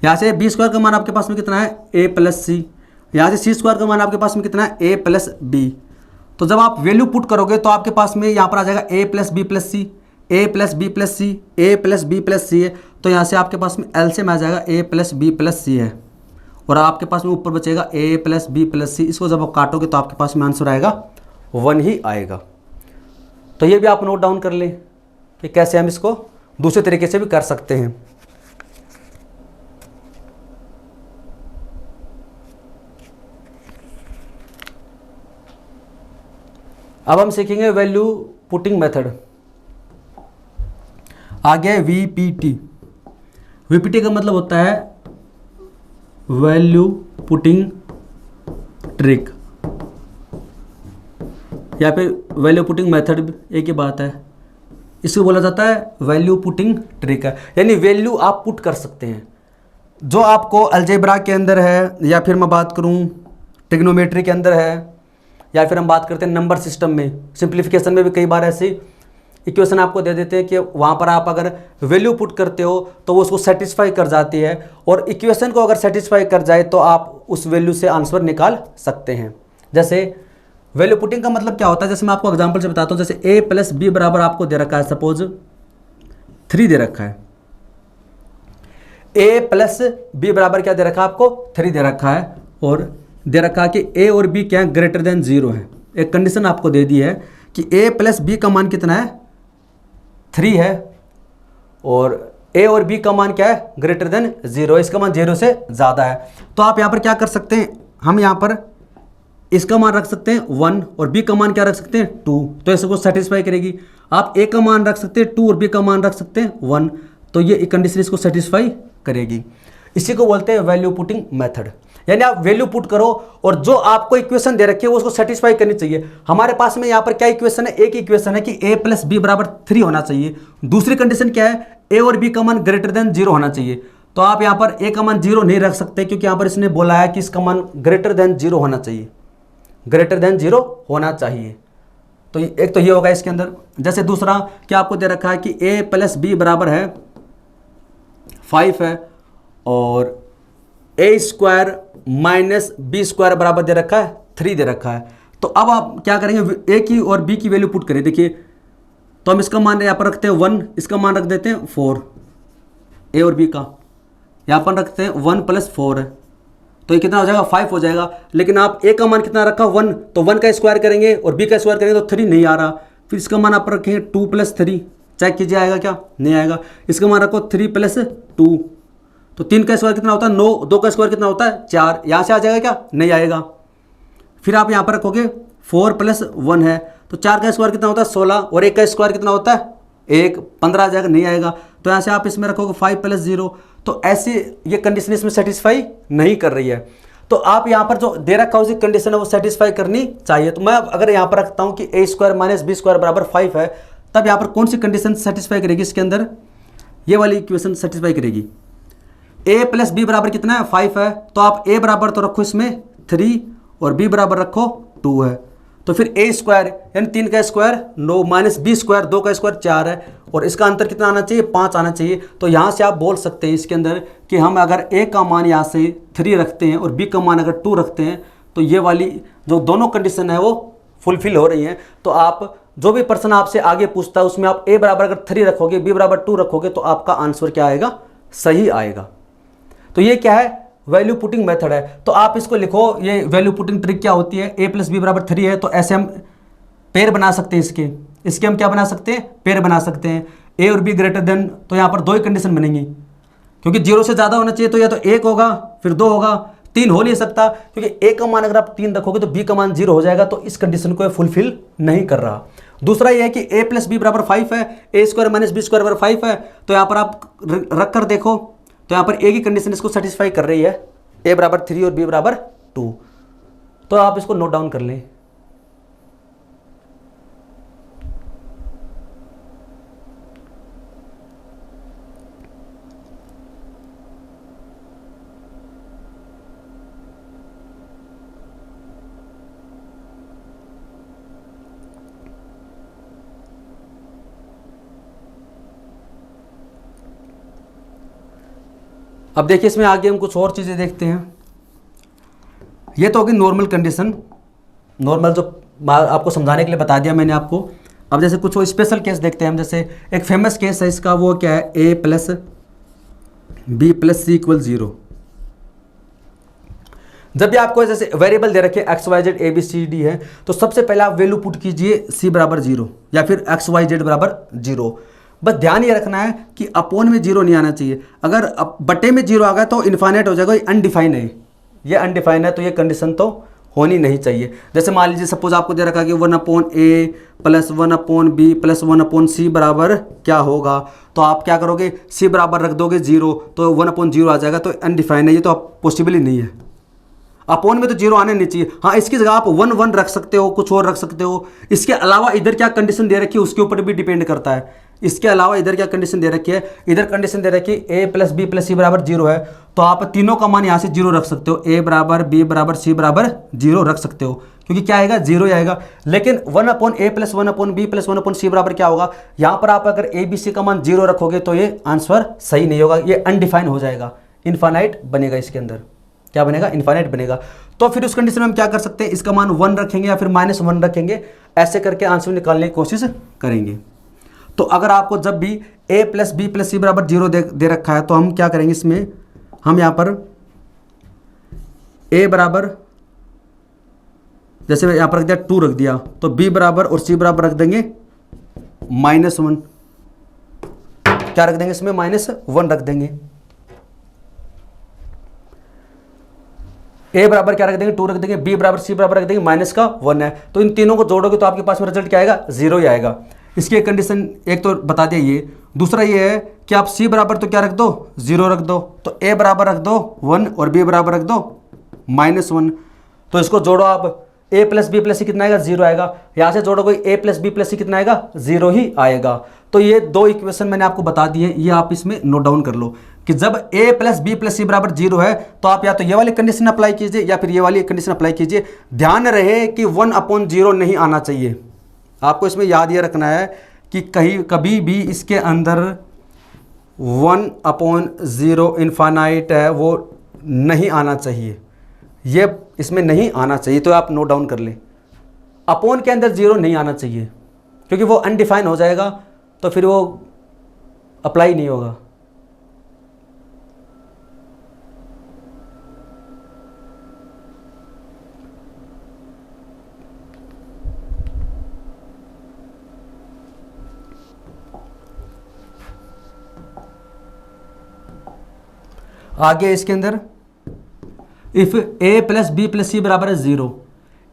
[SPEAKER 1] यहाँ से बी स्क्वायर का मान आपके पास में कितना है ए प्लस सी, यहाँ से सी स्क्वायर का मान आपके पास में कितना है ए प्लस बी। तो जब आप वैल्यू पुट करोगे तो आपके पास में यहाँ पर आ जाएगा ए प्लस बी प्लस सी, ए प्लस बी प्लस सी, ए प्लस बी प्लस सी है। तो यहाँ से आपके पास में एलसीएम आ जाएगा ए प्लस बी प्लस सी है, और आपके पास में ऊपर बचेगा ए प्लस बी प्लस सी। इसको जब आप काटोगे तो आपके पास में आंसर आएगा 1 ही आएगा। तो ये भी आप नोट डाउन कर लें कि कैसे हम इसको दूसरे तरीके से भी कर सकते हैं। अब हम सीखेंगे वैल्यू पुटिंग मेथड। आगे वीपीटी। वीपीटी का मतलब होता है वैल्यू पुटिंग ट्रिक या फिर वैल्यू पुटिंग मेथड, एक ही बात है। इसको बोला जाता है वैल्यू पुटिंग ट्रिक है, यानी वैल्यू आप पुट कर सकते हैं जो आपको अलजेब्रा के अंदर है, या फिर मैं बात करूं ट्रिग्नोमेट्री के अंदर है, या फिर हम बात करते हैं नंबर सिस्टम में, सिंप्लीफिकेशन में भी कई बार ऐसी इक्वेशन आपको दे देते हैं कि वहाँ पर आप अगर वैल्यू पुट करते हो तो वो उसको सेटिस्फाई कर जाती है, और इक्वेशन को अगर सेटिस्फाई कर जाए तो आप उस वैल्यू से आंसर निकाल सकते हैं। जैसे वैल्यू पुटिंग का मतलब क्या होता है, जैसे मैं आपको एग्जांपल से बताता हूँ। जैसे a प्लस बी बराबर आपको दे रखा है, सपोज 3 दे रखा है। a प्लस बी बराबर क्या दे रखा है आपको, 3 दे रखा है, और दे रखा है कि a और b क्या है, ग्रेटर देन 0 है। एक कंडीशन आपको दे दी है कि a प्लस बी का मान कितना है, 3 है, और a और b का मान क्या है, ग्रेटर देन 0, इसका मान 0 से ज़्यादा है। तो आप यहाँ पर क्या कर सकते हैं, हम यहाँ पर इसका मान रख सकते हैं 1 और b का मान क्या रख सकते हैं 2, तो इसको सेटिस्फाई करेगी। आप a का मान रख सकते हैं 2 और b का मान रख सकते हैं 1, तो ये कंडीशन इसको सेटिस्फाई करेगी। इसी को बोलते हैं वैल्यू पुटिंग मेथड। यानी आप वैल्यू पुट करो और जो आपको इक्वेशन दे रखी है वो उसको सेटिस्फाई करनी चाहिए। हमारे पास में यहाँ पर क्या इक्वेशन है, एक इक्वेशन है कि a प्लस बी बराबर 3 होना चाहिए। दूसरी कंडीशन क्या है, a और b का मान ग्रेटर देन 0 होना चाहिए। तो आप यहाँ पर a का मान 0 नहीं रख सकते, क्योंकि यहाँ पर इसने बोला है कि इसका मान ग्रेटर देन 0 होना चाहिए, ग्रेटर देन 0 होना चाहिए। तो एक तो ये होगा इसके अंदर। जैसे दूसरा क्या आपको दे रखा है कि a प्लस बी बराबर है 5 है, और a square minus B square बराबर दे रखा है 3 दे रखा है। तो अब आप क्या करेंगे, a की और b की वैल्यू पुट करें। देखिए, तो हम इसका मान यहाँ पर रखते हैं 1, इसका मान रख देते हैं 4, a और b का यहाँ पर रखते हैं 1 प्लस 4 है, तो ये कितना हो जाएगा 5 हो जाएगा। लेकिन आप a का मान कितना रखा 1, तो 1 का स्क्वायर करेंगे और b का स्क्वायर करेंगे तो 3 नहीं आ रहा। फिर इसका मान आप रखेंगे 2 प्लस 3, चेक कीजिए आएगा क्या, नहीं आएगा। इसका मान रखो 3 प्लस 2, तो 3 का स्क्वायर कितना होता है 9, 2 का स्क्वायर कितना होता है 4, यहाँ से आ जाएगा क्या, नहीं आएगा। फिर आप यहाँ पर रखोगे 4 प्लस 1 है, तो 4 का स्क्वायर कितना होता है 16, और 1 का स्क्वायर कितना होता है 1, 15 आ जाएगा, नहीं आएगा। तो यहाँ से आप इसमें रखोगे 5 प्लस 0, तो ऐसे ये कंडीशन इसमें सेटिस्फाई नहीं कर रही है। तो आप यहाँ पर जो दे रखा है उसी कंडीशन है वो सेटिस्फाई करनी चाहिए। तो मैं अगर यहाँ पर रखता हूँ कि a square minus B square बराबर 5 है, तब यहाँ पर कौन सी कंडीशन सेटिस्फाई करेगी, इसके अंदर ये वाली इक्वेशन सेटिस्फाई करेगी। a प्लस बी बराबर कितना है 5 है, तो आप a बराबर तो रखो इसमें 3 और b बराबर रखो 2 है। तो फिर a स्क्वायर यानी 3 का स्क्वायर 9 माइनस बी स्क्वायर 2 का स्क्वायर 4 है, और इसका अंतर कितना आना चाहिए 5 आना चाहिए। तो यहाँ से आप बोल सकते हैं इसके अंदर कि हम अगर a का मान यहाँ से 3 रखते हैं और b का मान अगर 2 रखते हैं, तो ये वाली जो दोनों कंडीशन है वो फुलफिल हो रही हैं। तो आप जो भी पर्सन आपसे आगे पूछता है उसमें आप a बराबर अगर 3 रखोगे, b बराबर 2 रखोगे, तो आपका आंसर क्या आएगा, सही आएगा। तो ये क्या है, वैल्यू पुटिंग मेथड है। तो आप इसको लिखो, ये वैल्यू पुटिंग ट्रिक क्या होती है, a प्लस बी बराबर 3 है, तो ऐसे हम पेयर बना सकते हैं। इसके हम क्या बना सकते हैं, पेयर बना सकते हैं। a और b ग्रेटर देन, तो यहाँ पर 2 ही कंडीशन बनेंगी, क्योंकि 0 से ज़्यादा होना चाहिए, तो या तो 1 होगा फिर 2 होगा, 3 हो नहीं सकता, क्योंकि a का मान अगर आप 3 रखोगे तो b का मान 0 हो जाएगा, तो इस कंडीशन को फुलफिल नहीं कर रहा। दूसरा ये है कि a प्लस बी बराबर 5 है, a square minus B square बराबर 5 है, तो यहाँ पर आप रख कर देखो, तो यहाँ पर a की कंडीशन इसको सेटिस्फाई कर रही है, a बराबर 3 और b बराबर 2। तो आप इसको नोट डाउन कर लें। अब देखिए इसमें आगे हम कुछ और चीज़ें देखते हैं। ये तो होगी नॉर्मल कंडीशन, नॉर्मल जो आपको समझाने के लिए बता दिया मैंने आपको। अब जैसे कुछ स्पेशल केस देखते हैं हम। जैसे एक फेमस केस है इसका, वो क्या है, a plus B plus C equal 0। जब भी आपको जैसे वेरिएबल दे रखे X Y Z A B C D है, तो सबसे पहले आप वैल्यू पुट कीजिए c बराबर 0 या फिर एक्स वाई जेड बराबर 0। बस ध्यान ये रखना है कि अपोन में 0 नहीं आना चाहिए। अगर बटे में 0 आ गया तो इनफाइनाइट हो जाएगा, ये अनडिफाइन है, ये अनडिफाइन है, तो ये कंडीशन तो होनी नहीं चाहिए। जैसे मान लीजिए सपोज आपको दे रखा कि 1/a plus 1/b plus 1/c बराबर क्या होगा, तो आप क्या करोगे, c बराबर रख दोगे 0, तो 1/0 आ जाएगा, तो अनडिफाइन है, ये तो पॉसिबल ही नहीं है। अपोन में तो 0 आने नहीं चाहिए। हाँ, इसकी जगह आप 1 रख सकते हो, कुछ और रख सकते हो। इसके अलावा इधर क्या कंडीशन दे रखी है उसके ऊपर भी डिपेंड करता है। इसके अलावा इधर क्या कंडीशन दे रखी है, इधर कंडीशन दे रखी है a प्लस बी प्लस सी बराबर 0 है, तो आप तीनों का मान यहाँ से 0 रख सकते हो, a बराबर b बराबर c बराबर 0 रख सकते हो, क्योंकि क्या आएगा 0 ही आएगा। लेकिन 1/a plus 1/b plus 1/c बराबर क्या होगा, यहाँ पर आप अगर a b c का मान 0 रखोगे तो ये आंसर सही नहीं होगा, ये अनडिफाइन हो जाएगा, इनफाइनाइट बनेगा इसके अंदर। क्या बनेगा, इन्फाइनाइट बनेगा। तो फिर उस कंडीशन में हम क्या कर सकते हैं, इसका मान 1 रखेंगे या फिर -1 रखेंगे, ऐसे करके आंसर निकालने की कोशिश करेंगे। तो अगर आपको जब भी a + b + c = 0 दे रखा है तो हम क्या करेंगे, इसमें हम यहाँ पर a बराबर, जैसे यहाँ पर रख दिया 2 रख दिया, तो b बराबर और c बराबर रख देंगे -1। क्या रख देंगे इसमें, -1 रख देंगे। a बराबर क्या रख देंगे, 2 रख देंगे, b बराबर c बराबर रख देंगे -1 है। तो इन तीनों को जोड़ोगे तो आपके पास में रिजल्ट क्या आएगा, 0 ही आएगा। इसकी एक कंडीशन एक तो बता दिया ये, दूसरा ये है कि आप c बराबर तो क्या रख दो, 0 रख दो, तो a बराबर रख दो 1 और b बराबर रख दो -1। तो इसको जोड़ो आप, a + b + c कितना आएगा, 0 आएगा। यहाँ से जोड़ोगे a + b + c कितना आएगा, 0 ही आएगा। तो ये दो इक्वेशन मैंने आपको बता दी है, ये आप इसमें नोट डाउन कर लो कि जब a + b + c = 0 है तो आप या तो ये वाली कंडीशन अप्लाई कीजिए या फिर ये वाली कंडीशन अप्लाई कीजिए। ध्यान रहे कि 1/0 नहीं आना चाहिए। आपको इसमें याद ये रखना है कि कभी भी इसके अंदर 1/0 इन्फाइनाइट है वो नहीं आना चाहिए, ये इसमें नहीं आना चाहिए। तो आप नोट डाउन कर लें, अपॉन के अंदर 0 नहीं आना चाहिए, क्योंकि वो अनडिफाइन हो जाएगा तो फिर वो अप्लाई नहीं होगा। आगे इसके अंदर if a + b + c = 0,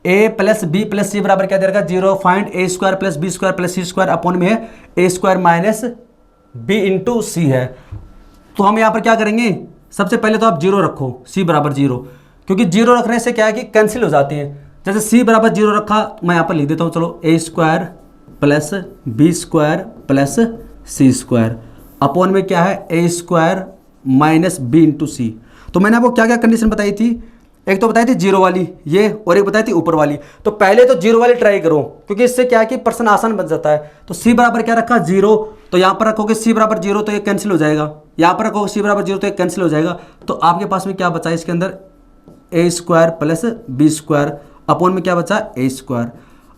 [SPEAKER 1] a + b + c बराबर क्या दे रखा है, 0, find a² + b² + c² upon में है a² - b × c है। तो हम यहाँ पर क्या करेंगे, सबसे पहले तो आप 0 रखो, c बराबर 0, क्योंकि 0 रखने से क्या है कि कैंसिल हो जाती हैं। जैसे c बराबर 0 रखा, मैं यहाँ पर लिख देता हूँ, चलो a² + b² + c² अपॉन में क्या है a² - b × c। तो मैंने आपको क्या क्या कंडीशन बताई थी, एक तो बताई थी 0 वाली ये, और एक बताई थी ऊपर वाली। तो पहले तो 0 वाली ट्राई करो, क्योंकि इससे क्या है कि प्रश्न आसान बन जाता है। तो c बराबर क्या रखा, 0, तो यहाँ पर रखोगे c बराबर 0 तो ये कैंसिल हो जाएगा, यहाँ पर रखोगे c बराबर 0 तो ये कैंसिल हो जाएगा। तो आपके पास में क्या बचा इसके अंदर, a² + b² अपॉन में क्या बचा, a²।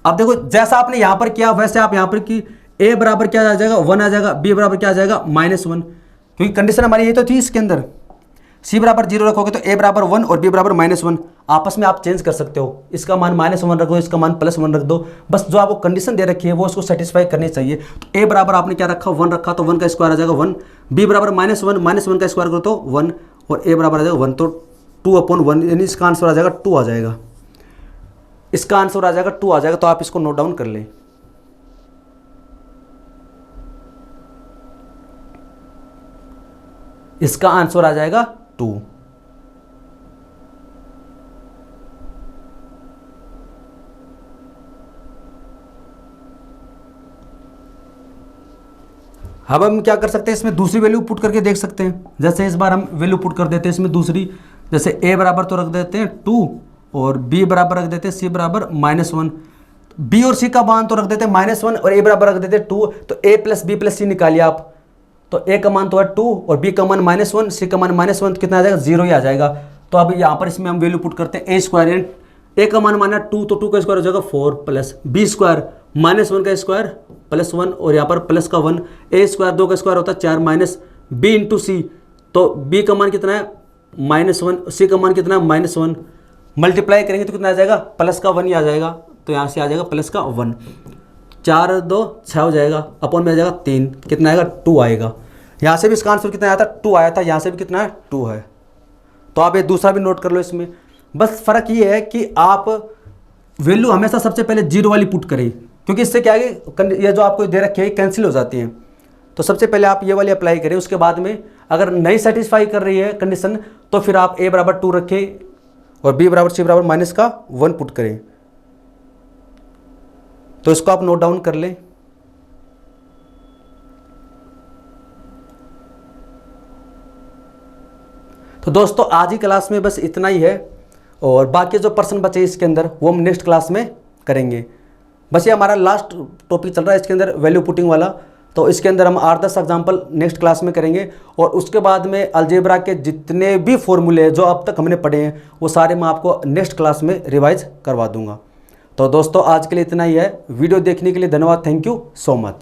[SPEAKER 1] अब देखो जैसा आपने यहाँ पर किया वैसे आप यहाँ पर की a बराबर क्या आ जाएगा, 1 आ जाएगा, b बराबर क्या आ जाएगा, -1, क्योंकि कंडीशन हमारी ये तो थी इसके अंदर। c बराबर 0 रखोगे तो a बराबर 1 और b बराबर -1, आपस में आप चेंज कर सकते हो, इसका मान -1 रख दो, इसका मान +1 रख दो, बस जो आपको कंडीशन दे रखी है वो उसको सेटिस्फाई करनी चाहिए। तो a बराबर आपने क्या रखा, 1 रखा, तो 1 का स्क्वायर आ जाएगा 1, b बराबर -1 का स्क्वायर करो तो 1, और a बराबर आ जाएगा 1, तो 2/1, यानी इसका आंसर आ जाएगा 2 आ जाएगा, इसका आंसर आ जाएगा 2 आ जाएगा। तो आप इसको नोट डाउन कर लें। इसका आंसर आ जाएगा 2। अब हम क्या कर सकते हैं, इसमें दूसरी वैल्यू पुट करके देख सकते हैं। जैसे इस बार हम वैल्यू पुट कर देते हैं इसमें दूसरी, जैसे a बराबर तो रख देते हैं 2 और b बराबर रख देते हैं c बराबर -1, b और c का मान तो रख देते हैं -1 और a बराबर रख देते हैं 2। तो a + b + c निकालिए आप, तो a का मान तो है 2 और b का मान -1, c का मान -1, तो कितना आ जाएगा, 0 ही आ जाएगा। तो अब यहाँ पर इसमें हम वैल्यू पुट करते हैं a², a का मान माना 2, तो 2 का स्क्वायर हो जाएगा 4 + b² -1 का स्क्वायर +1 और यहाँ पर प्लस का 1, a² 2 का स्क्वायर होता है 4 - b × c, तो b का मान कितना है -1, c का मान कितना है -1, मल्टीप्लाई करेंगे तो कितना आ जाएगा, प्लस का 1 ही आ जाएगा। तो यहाँ से आ जाएगा प्लस का 1, 4 2 6 हो जाएगा, अपॉन में आ जाएगा 3, कितना आएगा 2 आएगा। यहाँ से भी इसका आंसर कितना आया था, 2 आया था, यहाँ से भी कितना है 2 है। तो आप ये दूसरा भी नोट कर लो इसमें। बस फ़र्क ये है कि आप वैल्यू हमेशा सबसे पहले 0 वाली पुट करें, क्योंकि इससे क्या है कि ये जो आपको दे रखे हैं कैंसिल हो जाती हैं। तो सबसे पहले आप ये वाली अप्लाई करें, उसके बाद में अगर नहीं सेटिस्फाई कर रही है कंडीशन तो फिर आप a बराबर 2 रखें और b बराबर c बराबर -1 पुट करें। तो इसको आप नोट डाउन कर लें। तो दोस्तों आज ही क्लास में बस इतना ही है, और बाकी जो पर्सन बचे इसके अंदर वो हम नेक्स्ट क्लास में करेंगे। बस ये हमारा लास्ट टॉपिक चल रहा है इसके अंदर वैल्यू पुटिंग वाला। तो इसके अंदर हम 8-10 एग्जाम्पल नेक्स्ट क्लास में करेंगे और उसके बाद में अलजेब्रा के जितने भी फॉर्मूले जो अब तक हमने पढ़े हैं वो सारे मैं आपको नेक्स्ट क्लास में रिवाइज करवा दूंगा। तो दोस्तों आज के लिए इतना ही है। वीडियो देखने के लिए धन्यवाद। Thank you so much.